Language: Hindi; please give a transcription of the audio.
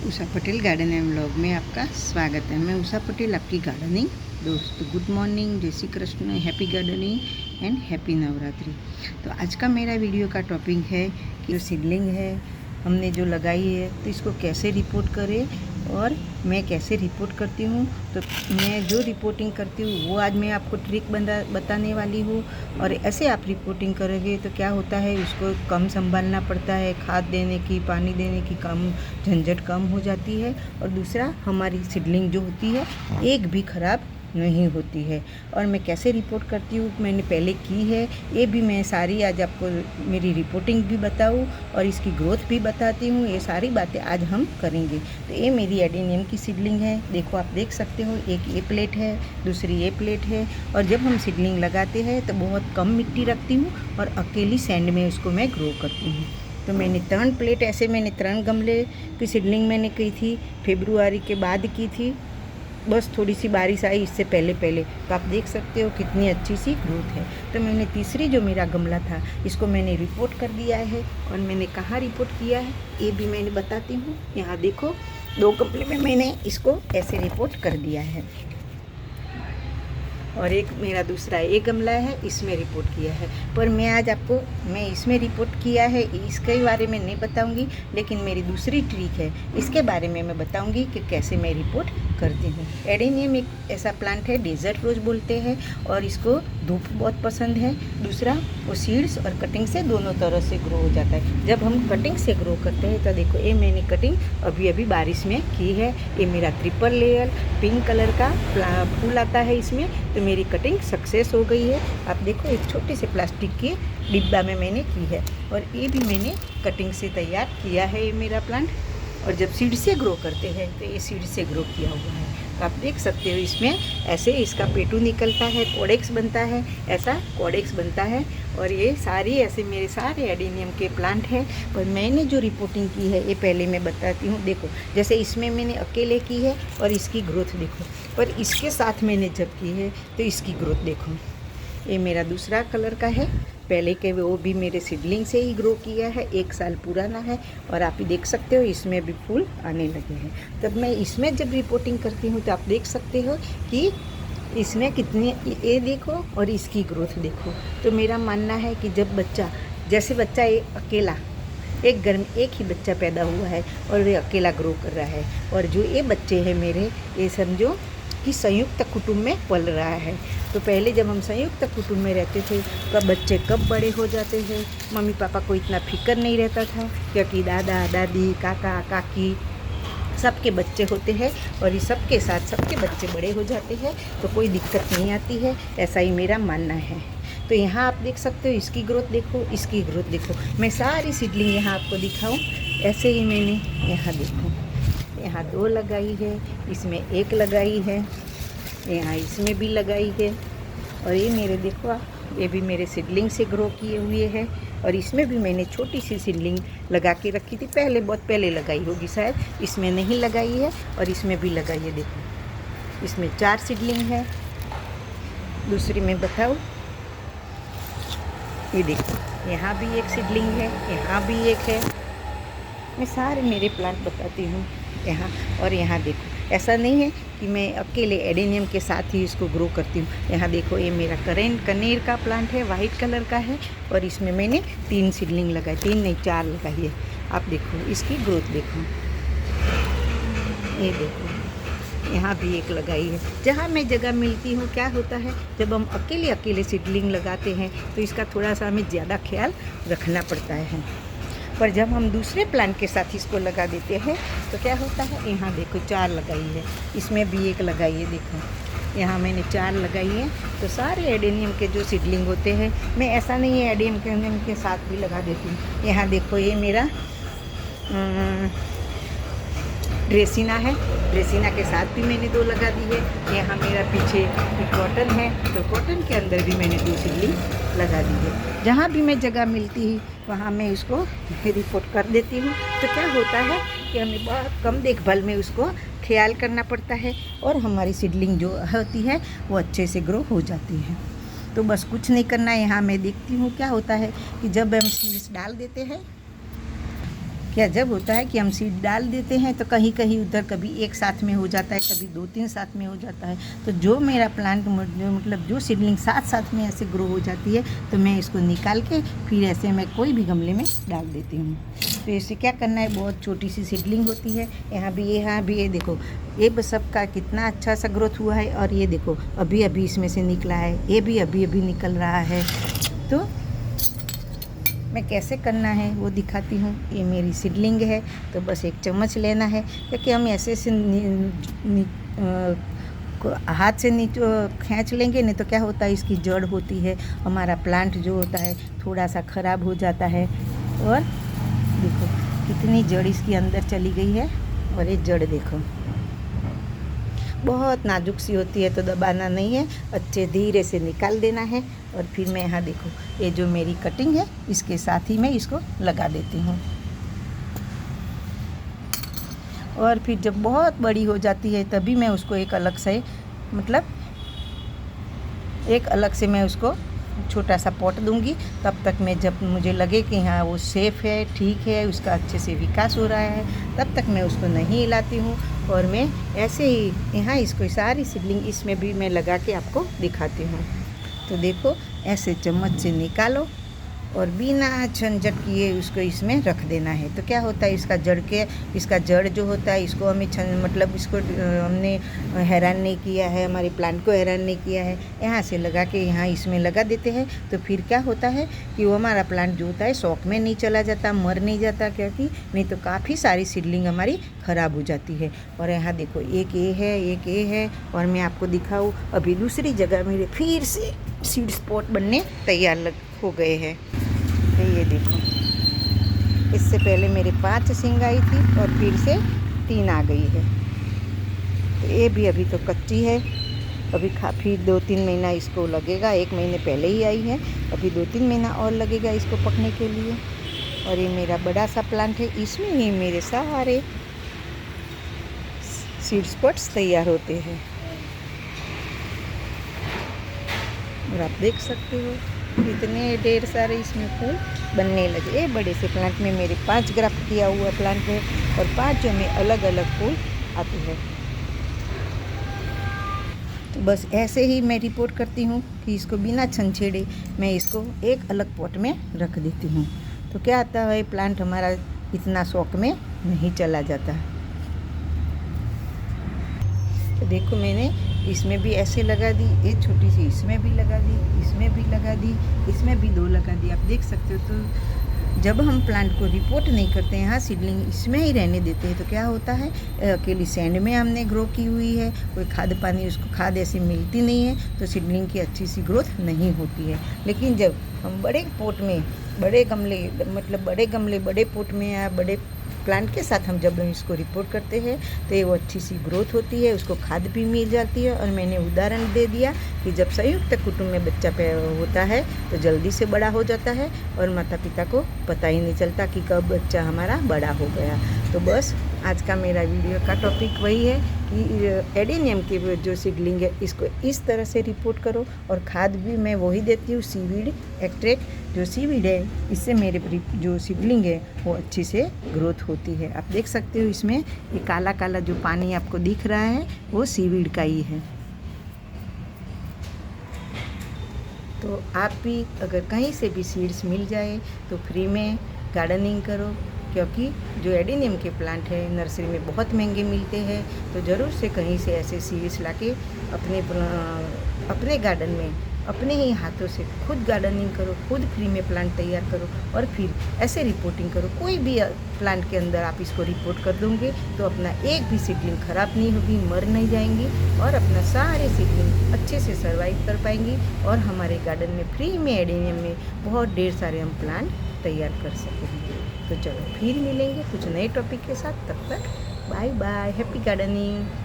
Usha Patel garden and vlog में आपका स्वागत है। मैं उषा पटेल, आपकी गार्डनिंग दोस्त। गुड मॉर्निंग, जय Shri Krishna, happy gardening and happy Navratri. तो आज का मेरा वीडियो का टॉपिक है कि जो सीडलिंग है हमने जो लगाई है तो इसको कैसे रिपोर्ट करें और मैं कैसे रिपोर्ट करती हूँ। तो मैं जो रिपोर्टिंग करती हूँ वो आज मैं आपको ट्रिक बताने वाली हूँ। और ऐसे आप रिपोर्टिंग करोगे तो क्या होता है, उसको कम संभालना पड़ता है, खाद देने की, पानी देने की कम झंझट कम हो जाती है। और दूसरा, हमारी सीडलिंग जो होती है एक भी ख़राब नहीं होती है। और मैं कैसे रिपोर्ट करती हूँ, मैंने पहले की है, ये भी मैं सारी आज आपको मेरी रिपोर्टिंग भी बताऊँ और इसकी ग्रोथ भी बताती हूँ। ये सारी बातें आज हम करेंगे। तो ये मेरी एडेनियम की सीडलिंग है। देखो, आप देख सकते हो, एक ये प्लेट है, दूसरी ये प्लेट है। और जब हम सीडलिंग लगाते हैं तो बहुत कम मिट्टी रखती हूँ और अकेली सैंड में उसको मैं ग्रो करती हूँ। तो मैंने 3 प्लेट ऐसे, मैंने 3 गमले की सीडलिंग मैंने की थी, फरवरी के बाद की थी। बस थोड़ी सी बारिश आई इससे पहले तो आप देख सकते हो कितनी अच्छी सी ग्रोथ है। तो मैंने तीसरी जो मेरा गमला था इसको मैंने रिपोर्ट कर दिया है। और मैंने कहाँ रिपोर्ट किया है ये भी मैंने बताती हूँ। यहाँ देखो, 2 गमले में मैंने इसको ऐसे रिपोर्ट कर दिया है। और एक मेरा दूसरा एक गमला है, इसमें रिपोर्ट किया है। पर मैं आज आपको इसमें रिपोर्ट किया है इसके बारे में नहीं बताऊंगी, लेकिन मेरी दूसरी ट्रिक है इसके बारे में मैं बताऊंगी कि कैसे मैं रिपोर्ट करती हूँ। एडेनियम एक ऐसा प्लांट है, डेजर्ट रोज बोलते हैं, और इसको धूप बहुत पसंद है। दूसरा, वो सीड्स और कटिंग से दोनों तरह से ग्रो हो जाता है। जब हम कटिंग से ग्रो करते हैं तो देखो, ये मैंने कटिंग अभी बारिश में की है। ये मेरा ट्रिपल लेयर पिंक कलर का फूल आता है इसमें। तो मेरी कटिंग सक्सेस हो गई है। आप देखो, एक छोटे से प्लास्टिक के डिब्बा में मैंने की है और ये भी मैंने कटिंग से तैयार किया है ये मेरा प्लांट। और जब सीड से ग्रो करते हैं तो ये सीड से ग्रो किया हुआ है। तो आप देख सकते हो, इसमें ऐसे इसका पेटू निकलता है, कोडेक्स बनता है, ऐसा कोडेक्स बनता है। और ये सारी ऐसे मेरे सारे एडेनियम के प्लांट हैं। पर मैंने जो रिपोर्टिंग की है ये पहले मैं बताती हूँ। देखो, जैसे इसमें मैंने अकेले की है और इसकी ग्रोथ देखो, पर इसके साथ मैंने जब की है तो इसकी ग्रोथ देखो। ये मेरा दूसरा कलर का है, पहले के वो भी मेरे सीडलिंग से ही ग्रो किया है, 1 साल पुराना है। और आप ही देख सकते हो इसमें भी फूल आने लगे हैं। तब मैं इसमें जब रिपोर्टिंग करती हूँ तो आप देख सकते हो कि इसमें कितनी, ये देखो और इसकी ग्रोथ देखो। तो मेरा मानना है कि जब बच्चा अकेला एक घर में एक ही बच्चा पैदा हुआ है और वे अकेला ग्रो कर रहा है, और जो ये बच्चे हैं मेरे, ये समझो कि संयुक्त कुटुंब में पल रहा है। तो पहले जब हम संयुक्त कुटुंब में रहते थे तो बच्चे कब बड़े हो जाते हैं, मम्मी पापा को इतना फिक्र नहीं रहता था, क्योंकि दादा दादी काका काकी सबके बच्चे होते हैं और ये सबके साथ सबके बच्चे बड़े हो जाते हैं, तो कोई दिक्कत नहीं आती है। ऐसा ही मेरा मानना है। तो यहाँ आप देख सकते हो, इसकी ग्रोथ देखो, इसकी ग्रोथ देखो। मैं सारी सीडलिंग यहाँ आपको दिखाऊं। ऐसे ही मैंने यहाँ देखो, यहाँ 2 लगाई है, इसमें 1 लगाई है, यहाँ इसमें भी लगाई है। और ये मेरे देखो आप, ये भी मेरे सीडलिंग से ग्रो किए हुए हैं। और इसमें भी मैंने छोटी सी सीडलिंग लगा के रखी थी, बहुत पहले लगाई होगी शायद, इसमें नहीं लगाई है और इसमें भी लगाई है। देखो, इसमें 4 सीडलिंग है। दूसरी मैं बताऊँ, ये देखो, यहाँ भी एक सीडलिंग है, यहाँ भी एक है। मैं सारे मेरे प्लांट बताती हूँ यहाँ। और यहाँ देखो, ऐसा नहीं है कि मैं अकेले एडेनियम के साथ ही इसको ग्रो करती हूँ। यहाँ देखो, ये मेरा कनेर का प्लांट है, वाइट कलर का है, और इसमें मैंने 3 सीडलिंग लगाई, 3 नहीं 4 लगाई है। आप देखो, इसकी ग्रोथ देखो, ये देखो, यहाँ भी 1 लगाई है। जहाँ मैं जगह मिलती हूँ, क्या होता है, जब हम अकेले सीडलिंग लगाते हैं तो इसका थोड़ा सा हमें ज़्यादा ख्याल रखना पड़ता है। पर जब हम दूसरे प्लांट के साथ इसको लगा देते हैं तो क्या होता है, यहाँ देखो 4 लगाई है, इसमें भी 1 लगाई है। देखो, यहाँ मैंने 4 लगाई है। तो सारे एडेनियम के जो सीडलिंग होते हैं, मैं ऐसा नहीं है एडेनियम के साथ भी लगा देती हूँ। यहाँ देखो, ये मेरा ड्रेसिना है, ड्रेसिना के साथ भी मैंने 2 लगा दी है। यहाँ मेरा पीछे कॉटन है, तो कॉटन के अंदर भी मैंने 2 सीडलिंग लगा दी है। जहाँ भी मैं जगह मिलती है वहाँ मैं उसको रिपोर्ट कर देती हूँ। तो क्या होता है कि हमें बहुत कम देखभाल में उसको ख्याल करना पड़ता है और हमारी सीडलिंग जो होती है वो अच्छे से ग्रो हो जाती है। तो बस कुछ नहीं करना है। यहाँ मैं देखती हूँ क्या होता है कि जब हम सीड्स डाल देते हैं क्या जब होता है कि हम सीड डाल देते हैं तो कहीं कहीं उधर कभी एक साथ में हो जाता है, कभी 2-3 साथ में हो जाता है। तो जो मेरा प्लांट मतलब जो सीडलिंग साथ साथ में ऐसे ग्रो हो जाती है तो मैं इसको निकाल के फिर ऐसे मैं कोई भी गमले में डाल देती हूँ। तो इसे क्या करना है, बहुत छोटी सी सीडलिंग होती है, यहाँ भी ये देखो, ये बस सबका कितना अच्छा सा ग्रोथ हुआ है। और ये देखो अभी अभी इसमें से निकला है, ये भी अभी अभी निकल रहा है। तो मैं कैसे करना है वो दिखाती हूँ। ये मेरी सीडलिंग है, तो बस एक चम्मच लेना है, क्योंकि हम ऐसे हाथ से नीचे खींच लेंगे नहीं तो क्या होता है, इसकी जड़ होती है, हमारा प्लांट जो होता है थोड़ा सा ख़राब हो जाता है। और देखो कितनी जड़ इसकी अंदर चली गई है, और ये जड़ देखो बहुत नाजुक सी होती है, तो दबाना नहीं है, अच्छे धीरे से निकाल देना है। और फिर मैं यहाँ देखो ये जो मेरी कटिंग है इसके साथ ही मैं इसको लगा देती हूँ। और फिर जब बहुत बड़ी हो जाती है तभी मैं उसको एक अलग से मैं उसको छोटा सा पॉट दूंगी। तब तक मैं, जब मुझे लगे कि हाँ वो सेफ़ है, ठीक है, उसका अच्छे से विकास हो रहा है, तब तक मैं उसको नहीं हिलाती हूँ। और मैं ऐसे ही यहाँ इसको सारी सीडलिंग इसमें भी मैं लगा के आपको दिखाती हूँ। तो देखो ऐसे चम्मच से निकालो और बिना झंझट किए उसको इसमें रख देना है। तो क्या होता है, इसका जड़ जो होता है इसको हमें इसको हमने हैरान नहीं किया है, हमारे प्लांट को हैरान नहीं किया है। यहाँ से लगा के यहाँ इसमें लगा देते हैं, तो फिर क्या होता है कि वो हमारा प्लांट जो होता है शौक में नहीं चला जाता, मर नहीं जाता, क्योंकि नहीं तो काफ़ी सारी सीडलिंग हमारी ख़राब हो जाती है। और यहाँ देखो एक ये है और मैं आपको दिखाऊँ, अभी दूसरी जगह मेरे फिर से सीड स्पॉट बनने तैयार हो गए हैं। ये देखो, इससे पहले मेरे 5 सींग आई थी और फिर से 3 आ गई है। तो ये भी अभी तो कच्ची है, अभी काफ़ी 2-3 महीना इसको लगेगा, 1 महीने पहले ही आई है, अभी 2-3 महीना और लगेगा इसको पकने के लिए। और ये मेरा बड़ा सा प्लांट है, इसमें ही मेरे सारे सीड स्पॉट्स तैयार होते हैं। और आप देख सकते हो इतने ढेर सारे इसमें फूल बनने लगे। ये बड़े से प्लांट में मेरे 5 ग्राफ्ट किया हुआ प्लांट है और 5 में अलग अलग फूल आते हैं। तो बस ऐसे ही मैं रिपोर्ट करती हूँ कि इसको बिना छंछेड़े मैं इसको एक अलग पॉट में रख देती हूँ। तो क्या आता है, प्लांट हमारा इतना शौक में नहीं चला जाता। तो देखो मैंने इसमें भी ऐसे लगा दी, एक छोटी सी इसमें भी लगा दी, इसमें भी लगा दी, इसमें भी 2 लगा दी, आप देख सकते हो। तो जब हम प्लांट को रिपोर्ट नहीं करते हैं, यहाँ सीडलिंग इसमें ही रहने देते हैं, तो क्या होता है, अकेली सैंड में हमने ग्रो की हुई है, कोई खाद पानी उसको खाद ऐसी मिलती नहीं है, तो सीडलिंग की अच्छी सी ग्रोथ नहीं होती है। लेकिन जब हम बड़े पोट में, बड़े गमले बड़े पोट में या बड़े प्लांट के साथ हम जब इसको रिपोर्ट करते हैं तो ये वो अच्छी सी ग्रोथ होती है, उसको खाद भी मिल जाती है। और मैंने उदाहरण दे दिया कि जब संयुक्त कुटुंब में बच्चा होता है तो जल्दी से बड़ा हो जाता है और माता पिता को पता ही नहीं चलता कि कब बच्चा हमारा बड़ा हो गया। तो बस आज का मेरा वीडियो का टॉपिक वही है कि एडेनियम की जो सीडलिंग है इसको इस तरह से रिपोर्ट करो। और खाद भी मैं वही देती हूँ, सीवीड एक्ट्रैक्ट जो सीवीड है, इससे मेरे जो सीडलिंग है वो अच्छी से ग्रोथ होती है। आप देख सकते हो इसमें ये काला काला जो पानी आपको दिख रहा है वो सीवीड का ही है। तो आप भी अगर कहीं से भी सीड्स मिल जाए तो फ्री में गार्डनिंग करो, क्योंकि जो एडेनियम के प्लांट है नर्सरी में बहुत महंगे मिलते हैं। तो ज़रूर से कहीं से ऐसे सीड्स लाके अपने गार्डन में अपने ही हाथों से खुद गार्डनिंग करो, खुद फ्री में प्लांट तैयार करो और फिर ऐसे रिपोर्टिंग करो। कोई भी प्लांट के अंदर आप इसको रिपोर्ट कर दोगे तो अपना एक भी सीडलिंग ख़राब नहीं होगी, मर नहीं जाएंगी और अपना सारे सीडलिंग अच्छे से सर्वाइव कर पाएंगी और हमारे गार्डन में फ्री में एडेनियम में बहुत ढेर सारे हम प्लांट तैयार कर सकेंगे। तो चलो फिर मिलेंगे कुछ नए टॉपिक के साथ, तब तक बाय बाय, हैप्पी गार्डनिंग।